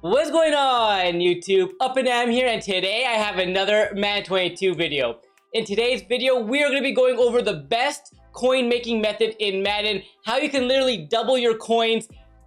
What's going on, YouTube? Up and Am here, and today I have another Madden 22 video. In today's video, we are going to be going over the best coin making method in Madden, how you can literally double your coins.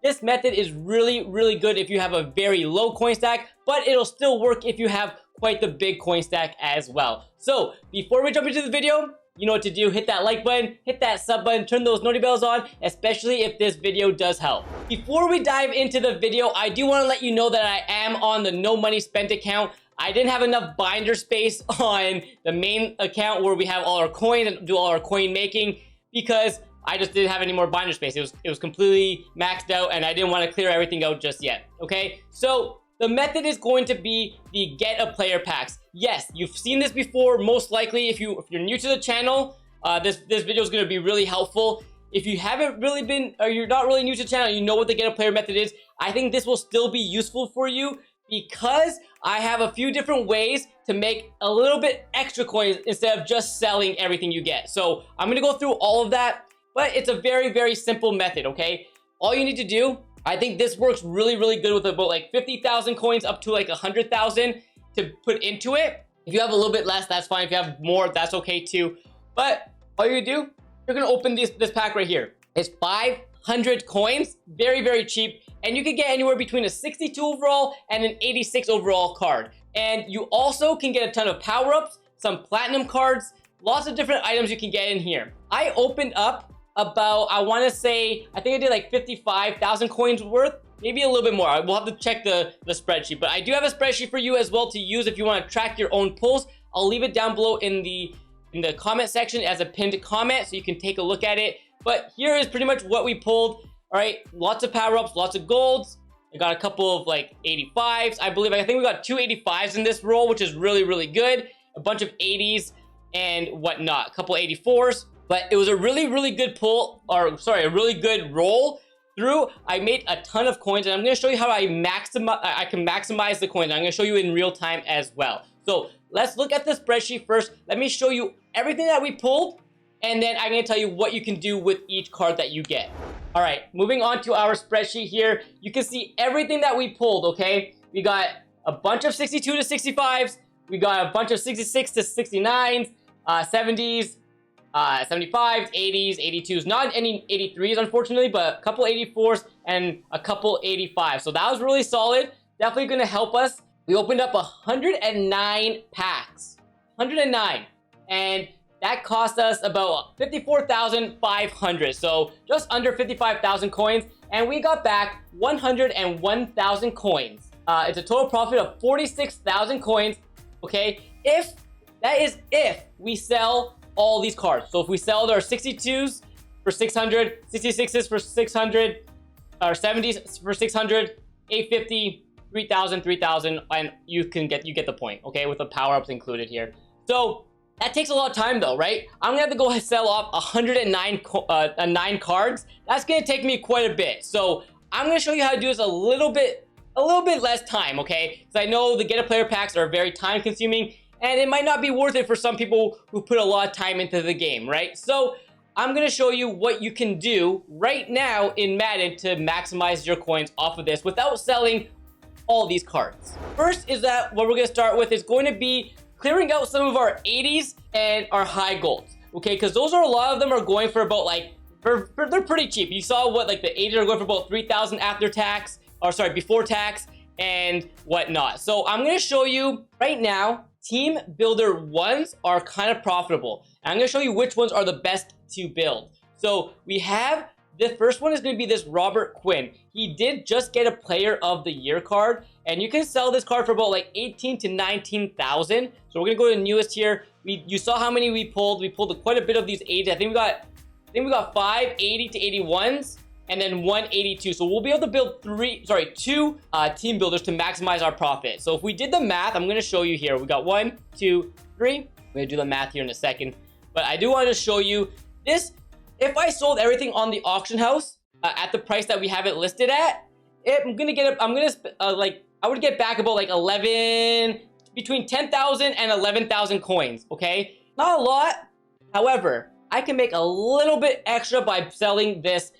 This method is really good if you have a very low coin stack, but it'll still work if you have quite the big coin stack as well. So, before we jump into the video, you know what to do. Hit that like button, hit that sub button, turn those noti bells on, especially if this video does help. Before we dive into the video, I do want to let you know that I am on the no money spent account. I didn't have enough binder space on the main account where we have all our coins and do all our coin making because I just didn't have any more binder space. It was completely maxed out and I didn't want to clear everything out just yet. Okay, so the method is going to be the get a player packs. Yes, you've seen this before. Most likely, if you're new to the channel, this video is going to be really helpful. If you haven't really been, or you're not really new to the channel, you know what the get a player method is. I think this will still be useful for you because I have a few different ways to make a little bit extra coins instead of just selling everything you get. So I'm going to go through all of that, but it's a very simple method. Okay, all you need to do. I think this works really good with about like 50,000 coins up to like 100,000 to put into it. If you have a little bit less, that's fine. If you have more, that's okay too. But all you do, you're gonna open this pack right here. It's 500 coins, very cheap, and you can get anywhere between a 62 overall and an 86 overall card. And you also can get a ton of power-ups, some platinum cards, lots of different items you can get in here. I opened up about, I want to say, I think I did like 55,000 coins worth, maybe a little bit more. We'll have to check the spreadsheet, but I do have a spreadsheet for you as well to use if you want to track your own pulls. I'll leave it down below in the comment section as a pinned comment so you can take a look at it. But here is pretty much what we pulled. All right, lots of power-ups, lots of golds. I got a couple of like 85s. I think we got 2 85s in this roll, which is really good. A bunch of 80s and whatnot, a couple 84s. But it was a really good pull, or sorry, a really good roll through. I made a ton of coins, and I'm going to show you how I can maximize the coins. I'm going to show you in real time as well. So let's look at the spreadsheet first. Let me show you everything that we pulled, and then I'm going to tell you what you can do with each card that you get. All right, moving on to our spreadsheet here. You can see everything that we pulled, okay? We got a bunch of 62 to 65s. We got a bunch of 66 to 69s, 70s, 75s, 80s, 82s, not any 83s unfortunately, but a couple 84s and a couple 85s. So that was really solid. Definitely going to help us. We opened up 109 packs, 109, and that cost us about 54,500. So just under 55,000 coins, and we got back 101,000 coins. It's a total profit of 46,000 coins. Okay, if we sell all these cards. So if we sell our 62s for 600, 66s for 600, or 70s for 600, 850, 3,000, and you get the point, okay, with the power-ups included here. So that takes a lot of time though, right? I'm gonna have to go ahead and sell off 109 cards. That's gonna take me quite a bit. So I'm gonna show you how to do this a little bit less time, okay? Because I know the get a player packs are very time consuming, and it might not be worth it for some people who put a lot of time into the game, right? So I'm going to show you what you can do right now in Madden to maximize your coins off of this without selling all these cards. First is that what we're going to start with is going to be clearing out some of our 80s and our high golds, okay? Because those are, a lot of them are going for about like, they're pretty cheap. You saw what, like the 80s are going for about 3,000 after tax, or sorry, before tax and whatnot. So I'm going to show you right now, team builder ones are kind of profitable. And I'm going to show you which ones are the best to build. So we have, the first one is going to be this Robert Quinn. He did just get a player of the year card, and you can sell this card for about like 18 to 19,000. So we're going to go to the newest here. You saw how many we pulled. We pulled quite a bit of these 80s. I think we got 5 80 to 81s. And then 182. So we'll be able to build two team builders to maximize our profit. So if we did the math, I'm going to show you here. We got 1, 2, 3. I'm going to do the math here in a second. But I do want to show you this. If I sold everything on the auction house at the price that we have it listed at, I would get back about like between 10,000 and 11,000 coins. Okay, not a lot. However, I can make a little bit extra by selling this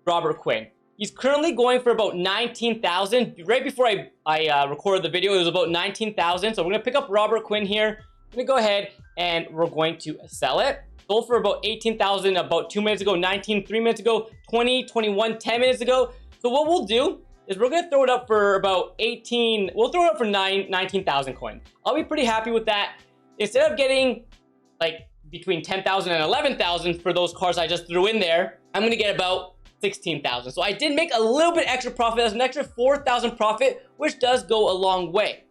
Robert Quinn. He's currently going for about 19,000. Right before I recorded the video, it was about 19,000. So we're gonna pick up Robert Quinn here. I'm gonna go ahead and we're going to sell it. Sold for about 18,000 about 2 minutes ago, 19 3 minutes ago, 20, 21 10 minutes ago. So what we'll do is we're gonna throw it up for about 18. We'll throw it up for 19,000 coins. I'll be pretty happy with that. Instead of getting like between 10,000 and 11,000 for those cards I just threw in there, I'm gonna get about 16,000. So I did make a little bit extra profit. That's an extra 4,000 profit, which does go a long way.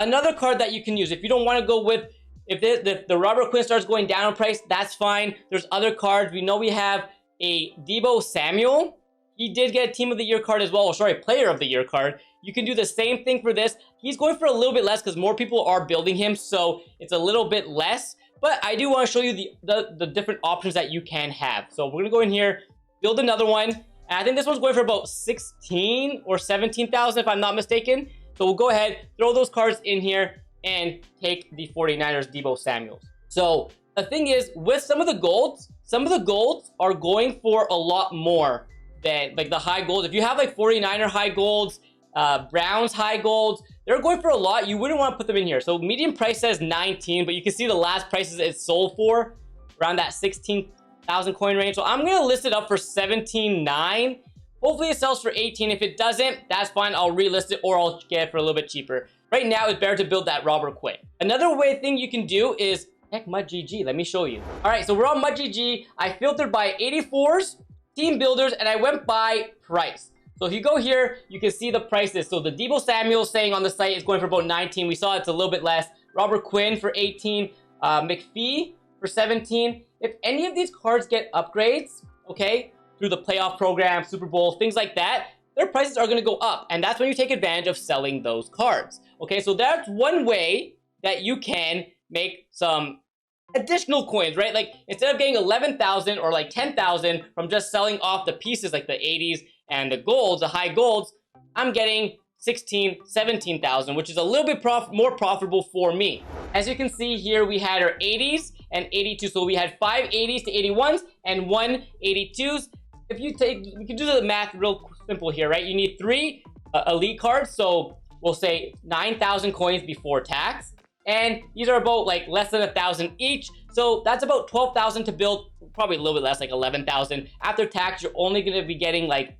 Another card that you can use if you don't want to go with, if the Robert Quinn starts going down in price, that's fine. There's other cards. We know we have a Deebo Samuel. He did get a Team of the Year card as well. Or sorry, Player of the Year card. You can do the same thing for this. He's going for a little bit less because more people are building him, so it's a little bit less. But I do want to show you the different options that you can have. So we're gonna go in here, build another one. And I think this one's going for about 16 or 17,000 if I'm not mistaken. So we'll go ahead, throw those cards in here, and take the 49ers Deebo Samuels. So the thing is, with some of the golds are going for a lot more than like the high golds. If you have like 49er high golds, Browns high golds, they're going for a lot. You wouldn't want to put them in here. So median price says 19, but you can see the last prices it sold for around that 16,000 coin range. So I'm gonna list it up for 17.9. Hopefully it sells for 18. If it doesn't, that's fine. I'll relist it or I'll get it for a little bit cheaper. Right now, it's better to build that Robert Quinn. Another thing you can do is heck MudGG. Let me show you. All right, so we're on MudGG. I filtered by 84s, team builders, and I went by price. So if you go here, you can see the prices. So the Deebo Samuel saying on the site is going for about 19. We saw it's a little bit less. Robert Quinn for 18. McPhee for 17. If any of these cards get upgrades, okay, through the playoff program, Super Bowl, things like that, their prices are going to go up. And that's when you take advantage of selling those cards. Okay, so that's one way that you can make some additional coins, right? Like instead of getting 11,000 or like 10,000 from just selling off the pieces like the 80s and the golds, the high golds, I'm getting 16, 17,000, which is a little bit more profitable for me. As you can see here, we had our 80s and 82. So we had 5 80s to 81s and 1 82s. If you can do the math real simple here, right? You need 3 elite cards. So we'll say 9,000 coins before tax. And these are about like less than 1,000 each. So that's about 12,000 to build, probably a little bit less, like 11,000. After tax, you're only going to be getting like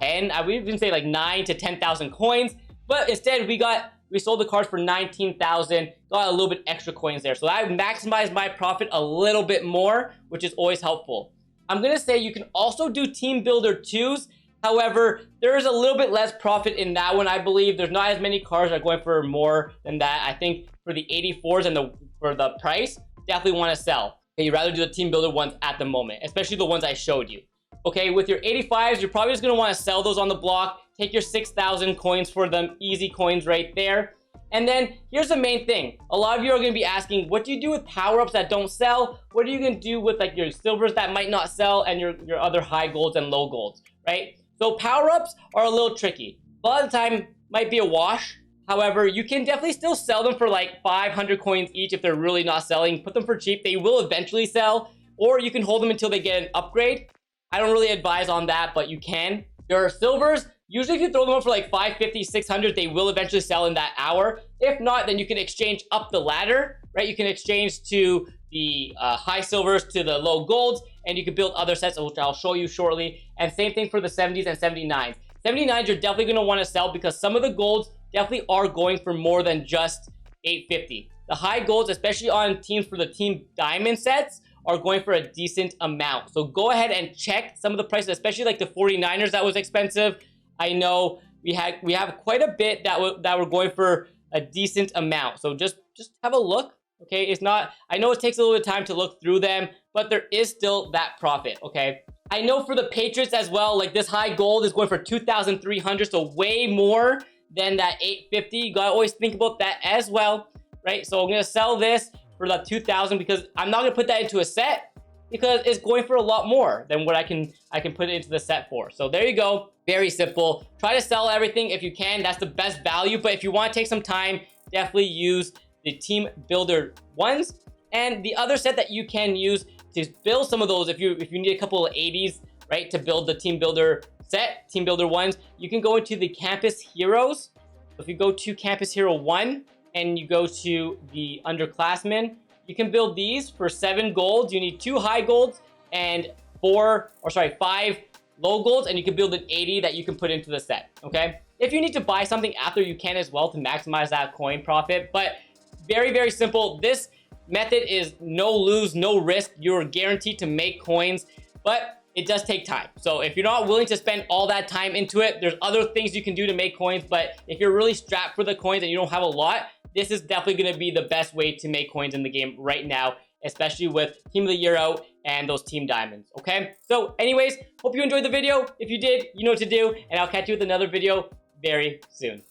10, I would even say like 9 to 10,000 coins. But instead, we sold the cards for 19,000, got a little bit extra coins there. So I maximized my profit a little bit more, which is always helpful. I'm going to say you can also do Team Builder 2s. However, there is a little bit less profit in that one, I believe. There's not as many cards that are going for more than that. I think for the 84s and for the price, definitely want to sell. Okay, you'd rather do the Team Builder ones at the moment, especially the ones I showed you. Okay, with your 85s, you're probably just going to want to sell those on the block. Take your 6,000 coins for them. Easy coins right there. And then here's the main thing. A lot of you are going to be asking, what do you do with power-ups that don't sell? What are you going to do with like your silvers that might not sell and your other high golds and low golds, right? So power-ups are a little tricky. A lot of the time might be a wash. However, you can definitely still sell them for like 500 coins each if they're really not selling. Put them for cheap. They will eventually sell. Or you can hold them until they get an upgrade. I don't really advise on that, but you can. Your silvers, usually if you throw them up for like 550, 600, they will eventually sell in that hour. If not, then you can exchange up the ladder, right? You can exchange to the high silvers to the low golds, and you can build other sets, which I'll show you shortly. And same thing for the 70s and 79s. 79s, you're definitely going to want to sell because some of the golds definitely are going for more than just 850. The high golds, especially on teams for the team diamond sets, are going for a decent amount. So go ahead and check some of the prices, especially like the 49ers that was expensive. I know we have quite a bit that were going for a decent amount. So just have a look. Okay, it's not, I know it takes a little bit of time to look through them, but there is still that profit, okay? I know for the Patriots as well, like this high gold is going for 2,300, so way more than that 850. You gotta always think about that as well, right? So I'm gonna sell this for that 2,000 because I'm not gonna put that into a set because it's going for a lot more than what I can put it into the set for. So there you go, very simple. Try to sell everything if you can, that's the best value, but if you wanna take some time, definitely use the Team Builder ones. And the other set that you can use to build some of those, if you need a couple of 80s, right, to build the Team Builder set, team builder 1s, you can go into the campus heroes. If you go to campus hero 1 and you go to the underclassmen, you can build these for 7 golds. You need 2 high golds and 5 low golds, and you can build an 80 that you can put into the set, okay? If you need to buy something after, you can as well to maximize that coin profit, but very, very simple. This method is no lose, no risk. You're guaranteed to make coins, but it does take time. So if you're not willing to spend all that time into it, there's other things you can do to make coins, but if you're really strapped for the coins and you don't have a lot, this is definitely going to be the best way to make coins in the game right now, especially with Team of the Year out and those team diamonds, okay? So anyways, hope you enjoyed the video. If you did, you know what to do, and I'll catch you with another video very soon.